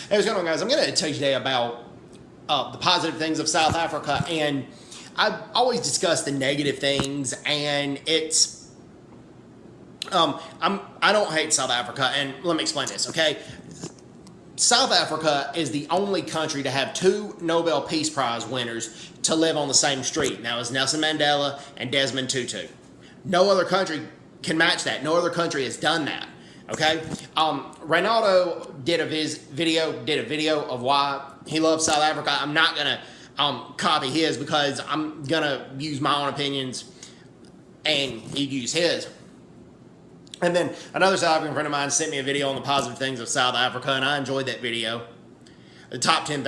Hey, what's going on, guys? I'm going to tell you today about the positive things of South Africa, and I've always discussed the negative things, and it's I don't hate South Africa, and let me explain this, okay? South Africa is the only country to have two Nobel Peace Prize winners to live on the same street. Now, it's Nelson Mandela and Desmond Tutu. No other country can match that. No other country has done that. Okay, Ronaldo did a video of why he loves South Africa. I'm not gonna copy his because I'm gonna use my own opinions, and he'd use his. And then another South African friend of mine sent me a video on the positive things of South Africa, and I enjoyed that video. The top 10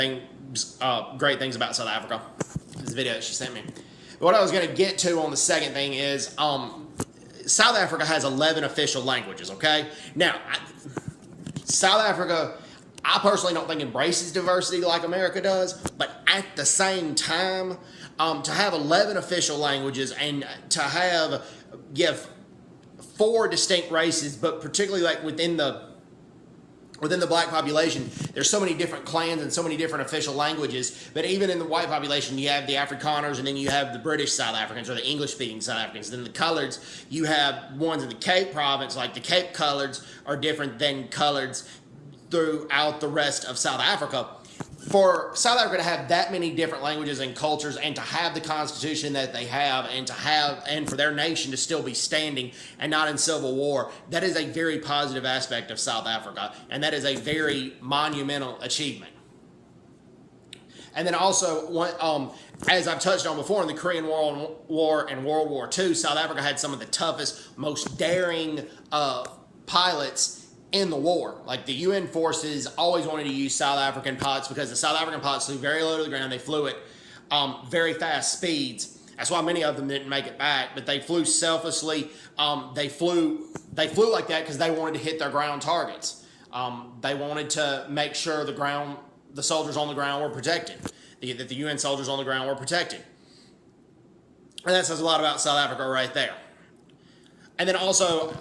great things about South Africa. This video that she sent me. But what I was gonna get to on the second thing is South Africa has 11 official languages, okay? Now, South Africa, I personally don't think embraces diversity like America does, but at the same time, to have 11 official languages and to give 4 distinct races, but particularly like within the black population, there's so many different clans and so many different official languages. But even in the white population, you have the Afrikaners, and then you have the British South Africans, or the English-speaking South Africans. Then the coloreds, you have ones in the Cape Province, like the Cape coloreds are different than coloreds throughout the rest of South Africa. For South Africa to have that many different languages and cultures, and to have the constitution that they have, and for their nation to still be standing and not in civil war, that is a very positive aspect of South Africa, and that is a very monumental achievement. And then also, as I've touched on before, in the Korean War and World War II, South Africa had some of the toughest, most daring pilots in the war. Like, the UN forces always wanted to use South African pilots because the South African pilots flew very low to the ground. They flew at very fast speeds. That's why many of them didn't make it back, but they flew selflessly. They flew like that because they wanted to hit their ground targets. They wanted to make sure the soldiers on the ground were protected, that the UN soldiers on the ground were protected. And that says a lot about South Africa right there. And then also,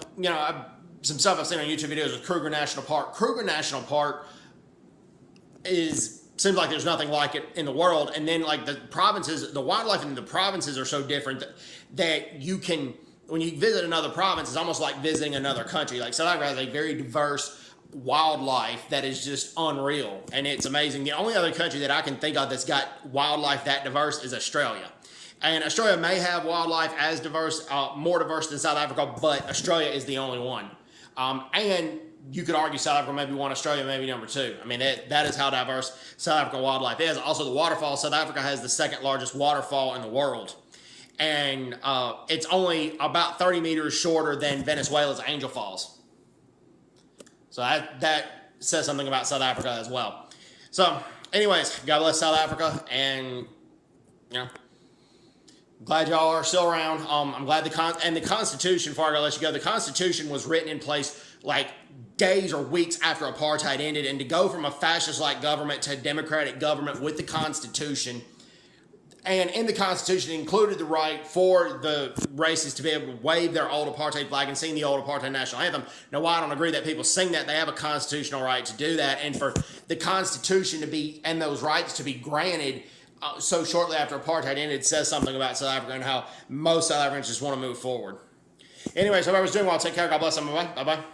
some stuff I've seen on YouTube videos with Kruger National Park. Kruger National Park seems like there's nothing like it in the world. And then, like, the provinces, the wildlife in the provinces are so different that you can, when you visit another province, it's almost like visiting another country. Like, South Africa has a very diverse wildlife that is just unreal, and it's amazing. The only other country that I can think of that's got wildlife that diverse is Australia. And Australia may have wildlife as diverse, more diverse than South Africa, but Australia is the only one. And you could argue South Africa may be one, Australia may be number 2. I mean, that is how diverse South African wildlife is. Also, the waterfall. South Africa has the second largest waterfall in the world. And it's only about 30 meters shorter than Venezuela's Angel Falls. So that says something about South Africa as well. So, anyways, God bless South Africa, and, glad y'all are still around. I'm glad the Constitution, before I let you go, the Constitution was written in place like days or weeks after apartheid ended, and to go from a fascist-like government to a democratic government with the Constitution, and in the Constitution included the right for the races to be able to wave their old apartheid flag and sing the old apartheid national anthem. Now, while I don't agree that people sing that, they have a constitutional right to do that, and for the Constitution to be, and those rights to be granted so shortly after apartheid ended, says something about South Africa and how most South Africans just want to move forward. Anyways, hope everyone's doing well. Take care. God bless them. Bye-bye. Bye-bye.